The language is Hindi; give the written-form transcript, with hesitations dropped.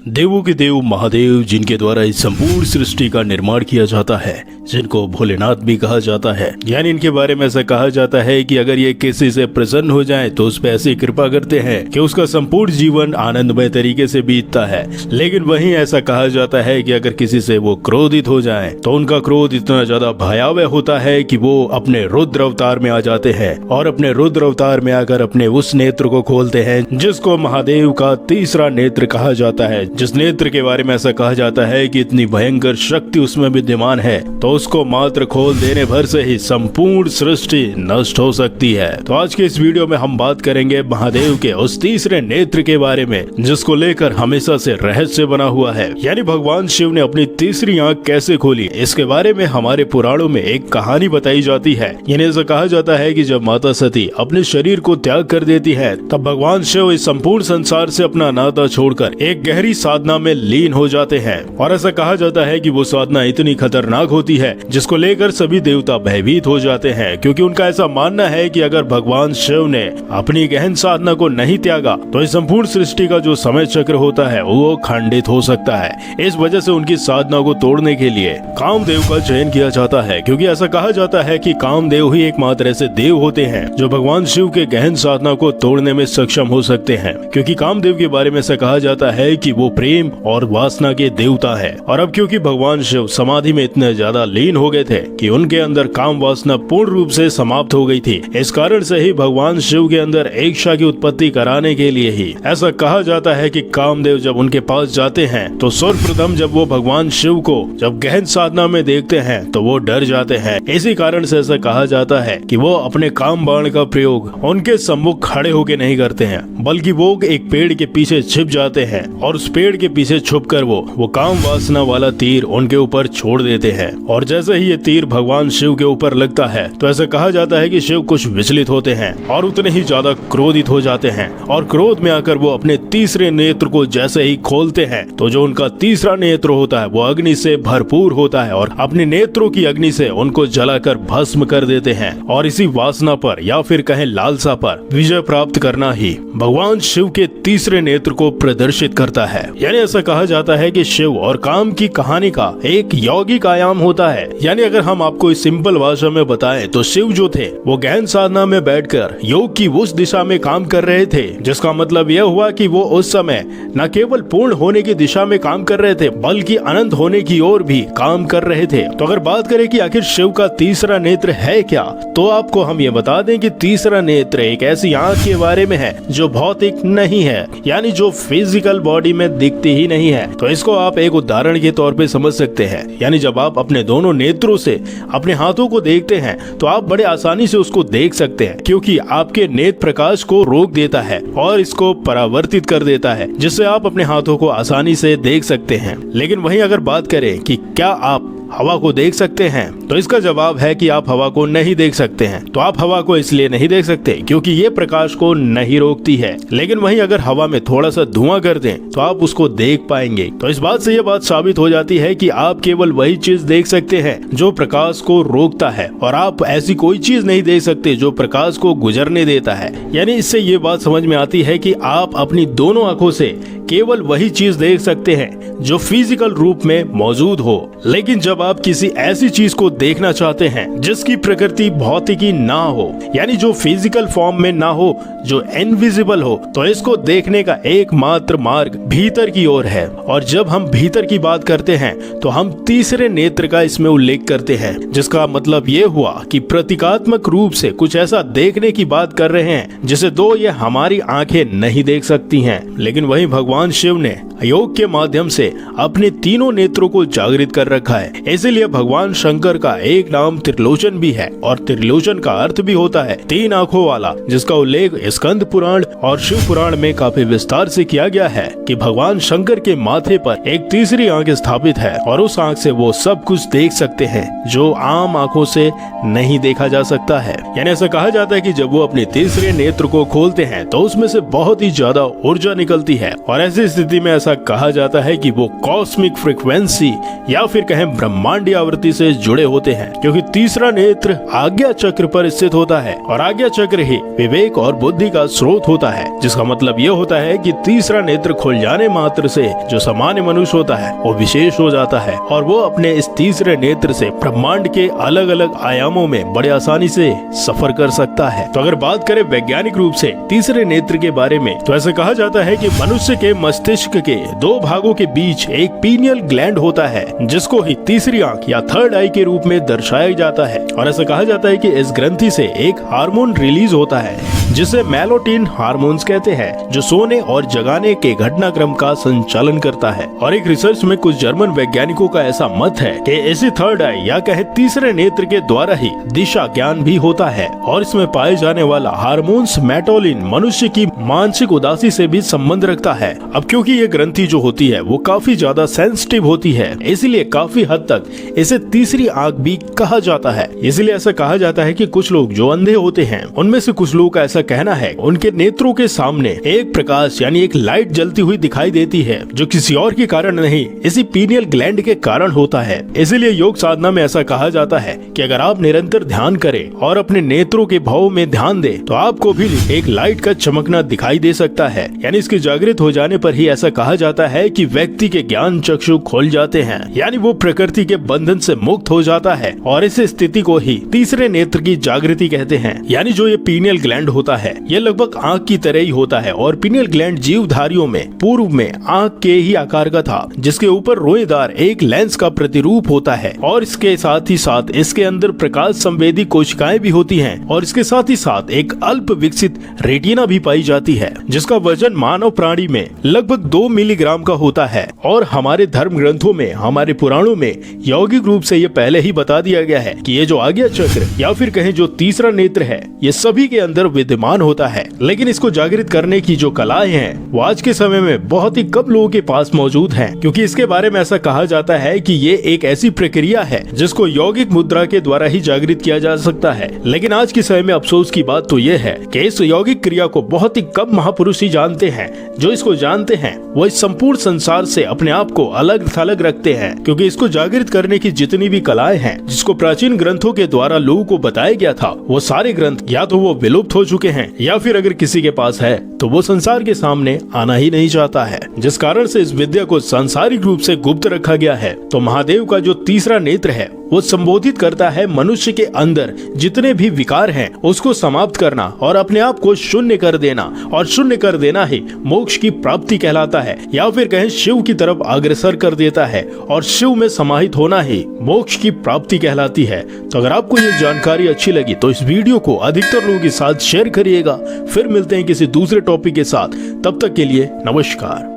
देवों के देव महादेव, जिनके द्वारा इस संपूर्ण सृष्टि का निर्माण किया जाता है, जिनको भोलेनाथ भी कहा जाता है। यानी इनके बारे में ऐसा कहा जाता है कि अगर ये किसी से प्रसन्न हो जाए तो उस पर ऐसी कृपा करते हैं कि उसका संपूर्ण जीवन आनंदमय तरीके से बीतता है। लेकिन वहीं ऐसा कहा जाता है कि अगर किसी से वो क्रोधित हो जाए तो उनका क्रोध इतना ज्यादा भयावह होता है कि वो अपने रुद्र अवतार में आ जाते हैं और अपने रुद्र अवतार में आकर अपने उस नेत्र को खोलते हैं जिसको महादेव का तीसरा नेत्र कहा जाता है। जिस नेत्र के बारे में ऐसा कहा जाता है कि इतनी भयंकर शक्ति उसमें विद्यमान है तो उसको मात्र खोल देने भर से ही संपूर्ण सृष्टि नष्ट हो सकती है। तो आज के इस वीडियो में हम बात करेंगे महादेव के उस तीसरे नेत्र के बारे में जिसको लेकर हमेशा से रहस्य बना हुआ है। यानी भगवान शिव ने अपनी तीसरी आंख कैसे खोली, इसके बारे में हमारे पुराणों में एक कहानी बताई जाती है। यानी ऐसा कहा जाता है कि जब माता सती अपने शरीर को त्याग कर देती है तब भगवान शिव इस संपूर्ण संसार से अपना नाता छोड़कर एक गहरी साधना में लीन हो जाते हैं। और ऐसा कहा जाता है कि वो साधना इतनी खतरनाक होती है जिसको लेकर सभी देवता भयभीत हो जाते हैं, क्योंकि उनका ऐसा मानना है कि अगर भगवान शिव ने अपनी गहन साधना को नहीं त्यागा तो इस संपूर्ण सृष्टि का जो समय चक्र होता है वो खंडित हो सकता है। इस वजह से उनकी साधना को तोड़ने के लिए कामदेव का चयन किया जाता है, क्योंकि ऐसा कहा जाता है कि कामदेव ही एकमात्र ऐसे देव होते हैं जो भगवान शिव के गहन साधना को तोड़ने में सक्षम हो सकते हैं। क्योंकि कामदेव के बारे में ऐसा कहा जाता है कि वो प्रेम और वासना के देवता है। और अब क्योंकि भगवान शिव समाधि में इतने ज्यादा लीन हो गए थे कि उनके अंदर काम वासना पूर्ण रूप से समाप्त हो गई थी, इस कारण से ही भगवान शिव के अंदर इच्छा की उत्पत्ति कराने के लिए ही ऐसा कहा जाता है कि कामदेव जब उनके पास जाते हैं तो सर्वप्रथम जब वो भगवान शिव को जब गहन साधना में देखते हैं तो वो डर जाते हैं। इसी कारण से ऐसा कहा जाता है कि वो अपने काम बाण का प्रयोग उनके सम्मुख खड़े होके नहीं करते हैं, बल्कि वो एक पेड़ के पीछे छिप जाते हैं और उस पेड़ के पीछे छुपकर वो काम वासना वाला तीर उनके ऊपर छोड़ देते हैं। और जैसे ही ये तीर भगवान शिव के ऊपर लगता है तो ऐसा कहा जाता है कि शिव कुछ विचलित होते हैं और उतने ही ज्यादा क्रोधित हो जाते हैं। और क्रोध में आकर वो अपने तीसरे नेत्र को जैसे ही खोलते हैं तो जो उनका तीसरा नेत्र होता है वो अग्नि से भरपूर होता है और अपने नेत्रों की अग्नि से उनको जलाकर भस्म कर देते हैं। और इसी वासना पर या फिर कहें लालसा पर विजय प्राप्त करना ही भगवान शिव के तीसरे नेत्र को प्रदर्शित करता है। यानी ऐसा कहा जाता है कि शिव और काम की कहानी का एक यौगिक आयाम होता है। यानी अगर हम आपको इस सिंपल भाषा में बताएं तो शिव जो थे वो गहन साधना में बैठकर योग की उस दिशा में काम कर रहे थे, जिसका मतलब यह हुआ कि वो उस समय न केवल पूर्ण होने की दिशा में काम कर रहे थे बल्कि अनंत होने की ओर भी काम कर रहे थे। तो अगर बात करें कि आखिर शिव का तीसरा नेत्र है क्या, तो आपको हम ये बता दें कि तीसरा नेत्र एक ऐसी आंख के बारे में है जो भौतिक नहीं है, यानी जो फिजिकल बॉडी में दिखती ही नहीं है। तो इसको आप एक उदाहरण के तौर पे समझ सकते हैं। यानी जब आप अपने दोनों नेत्रों से अपने हाथों को देखते हैं तो आप बड़े आसानी से उसको देख सकते हैं, क्योंकि आपके नेत्र प्रकाश को रोक देता है और इसको परावर्तित कर देता है, जिससे आप अपने हाथों को आसानी से देख सकते हैं। लेकिन वहीं अगर बात करें कि क्या आप हवा को देख सकते हैं, तो इसका जवाब है कि आप हवा को नहीं देख सकते हैं। तो आप हवा को इसलिए नहीं देख सकते क्योंकि ये प्रकाश को नहीं रोकती है। लेकिन वहीं अगर हवा में थोड़ा सा धुआं कर दें तो आप उसको देख पाएंगे। तो इस बात से ये बात साबित हो जाती है कि आप केवल वही चीज देख सकते हैं जो प्रकाश को रोकता है और आप ऐसी कोई चीज नहीं देख सकते जो प्रकाश को गुजरने देता है। यानी इससे ये बात समझ में आती है कि आप अपनी दोनों आंखों से केवल वही चीज देख सकते हैं जो फिजिकल रूप में मौजूद हो। लेकिन जब आप किसी ऐसी चीज को देखना चाहते हैं जिसकी प्रकृति भौतिकी ना हो, यानी जो फिजिकल फॉर्म में ना हो, जो इनविजिबल हो, तो इसको देखने का एकमात्र मार्ग भीतर की ओर है। और जब हम भीतर की बात करते हैं तो हम तीसरे नेत्र का इसमें उल्लेख करते हैं, जिसका मतलब ये हुआ कि प्रतीकात्मक रूप से कुछ ऐसा देखने की बात कर रहे हैं जिसे दो ये हमारी आंखें नहीं देख सकती हैं। लेकिन वहीं भगवान शिव ने योग के माध्यम से अपने तीनों नेत्रों को जागृत कर रखा है। इसीलिए भगवान शंकर का एक नाम त्रिलोचन भी है और त्रिलोचन का अर्थ भी होता है तीन आंखों वाला, जिसका उल्लेख स्कंद पुराण और शिव पुराण में काफी विस्तार से किया गया है कि भगवान शंकर के माथे पर एक तीसरी आंख स्थापित है और उस आंख से वो सब कुछ देख सकते हैं जो आम आंखों से नहीं देखा जा सकता है। यानी ऐसा कहा जाता है कि जब वो अपने तीसरे नेत्र को खोलते हैं तो उसमें से बहुत ही ज्यादा ऊर्जा निकलती है और ऐसी स्थिति में ऐसा कहा जाता है कि वो कॉस्मिक फ्रीक्वेंसी या फिर कहें ब्रह्मांडीय आवृत्ति से जुड़े होते हैं, क्योंकि तीसरा नेत्र आज्ञा चक्र पर स्थित होता है और आज्ञा चक्र ही विवेक और बुद्धि का स्रोत होता है, जिसका मतलब ये होता है कि तीसरा नेत्र खुल जाने मात्र से जो सामान्य मनुष्य होता है वो विशेष हो जाता है और वो अपने इस तीसरे नेत्र से ब्रह्मांड के अलग अलग आयामों में बड़े आसानी से सफर कर सकता है। तो अगर बात करें वैज्ञानिक रूप से तीसरे नेत्र के बारे में, तो ऐसा कहा जाता है कि मनुष्य के मस्तिष्क के दो भागों के बीच एक पीनियल ग्लैंड होता है, जिसको ही तीसरी आंख या थर्ड आई के रूप में दर्शाया जाता है। और ऐसा कहा जाता है कि इस ग्रंथि से एक हार्मोन रिलीज होता है जिसे मेलाटोनिन हार्मोन्स कहते हैं, जो सोने और जगाने के घटनाक्रम का संचालन करता है। और एक रिसर्च में कुछ जर्मन वैज्ञानिकों का ऐसा मत है कि इसी थर्ड आई या कहे तीसरे नेत्र के द्वारा ही दिशा ज्ञान भी होता है और इसमें पाए जाने वाला हार्मोन्स मेलाटोनिन मनुष्य की मानसिक उदासी से भी संबंध रखता है। अब क्योंकि ये ग्रंथि जो होती है वो काफी ज्यादा सेंसिटिव होती है, इसलिए काफी हद तक इसे तीसरी आंख भी कहा जाता है। इसलिए ऐसा कहा जाता है कि कुछ लोग जो अंधे होते हैं उनमें से कुछ लोग का ऐसा कहना है उनके नेत्रों के सामने एक प्रकाश यानी एक लाइट जलती हुई दिखाई देती है, जो किसी और के कारण नहीं इसी पीनियल ग्लैंड के कारण होता है। इसीलिए योग साधना में ऐसा कहा जाता है कि अगर आप निरंतर ध्यान करें और अपने नेत्रों के भाव में ध्यान दें तो आपको भी एक लाइट का चमकना दिखाई दे सकता है। यानी इसके जागृत हो जाने पर ही ऐसा कहा जाता है कि व्यक्ति के ज्ञान चक्षु खोल जाते हैं, यानी वो प्रकृति के बंधन से मुक्त हो जाता है और इस स्थिति को ही तीसरे नेत्र की जागृति कहते हैं। यानी जो ये पीनियल ग्लैंड होता है ये लगभग आंख की तरह ही होता है और पीनियल ग्लैंड जीवधारियों में पूर्व में आंख के ही आकार का था, जिसके ऊपर रोएदार एक लेंस का प्रतिरूप होता है और इसके साथ ही साथ इसके अंदर प्रकाश संवेदी कोशिकाएं भी होती हैं और इसके साथ ही साथ एक अल्प विकसित रेटिना भी पाई जाती है, जिसका वजन मानव प्राणी में लगभग 2 मिलीग्राम का होता है। और हमारे धर्म ग्रंथों में, हमारे पुराणों में यौगिक रूप से ये पहले ही बता दिया गया है कि ये जो आज्ञा चक्र या फिर कहें जो तीसरा नेत्र है ये सभी के अंदर विद्यमान होता है, लेकिन इसको जागृत करने की जो कलाएं हैं वो आज के समय में बहुत ही कम लोगों के पास मौजूद हैं, क्योंकि इसके बारे में ऐसा कहा जाता है कि ये एक ऐसी प्रक्रिया है जिसको यौगिक मुद्रा के द्वारा ही जागृत किया जा सकता है। लेकिन आज के समय में अफसोस की बात तो ये है कि इस यौगिक क्रिया को बहुत ही कम महापुरुष ही जानते हैं। जो इसको जानते हैं वो इस संपूर्ण संसार से अपने आप को अलग थलग रखते हैं, क्योंकि इसको जागृत करने की जितनी भी कलाएं हैं जिसको प्राचीन ग्रंथों के द्वारा लोगों को बताया गया था, वो सारे ग्रंथ या तो वो विलुप्त हो चुके हैं या फिर अगर किसी के पास है तो वो संसार के सामने आना ही नहीं चाहता है, जिस कारण से इस विद्या को सांसारिक रूप से गुप्त रखा गया है। तो महादेव का जो तीसरा नेत्र है वो संबोधित करता है मनुष्य के अंदर जितने भी विकार हैं उसको समाप्त करना और अपने आप को शून्य कर देना, और शून्य कर देना ही मोक्ष की प्राप्ति कहलाता है, या फिर कहें शिव की तरफ अग्रसर कर देता है और शिव में समाहित होना ही मोक्ष की प्राप्ति कहलाती है। तो अगर आपको ये जानकारी अच्छी लगी तो इस वीडियो को अधिकतर लोगों के साथ शेयर करिएगा। फिर मिलते हैं किसी दूसरे टॉपिक के साथ, तब तक के लिए नमस्कार।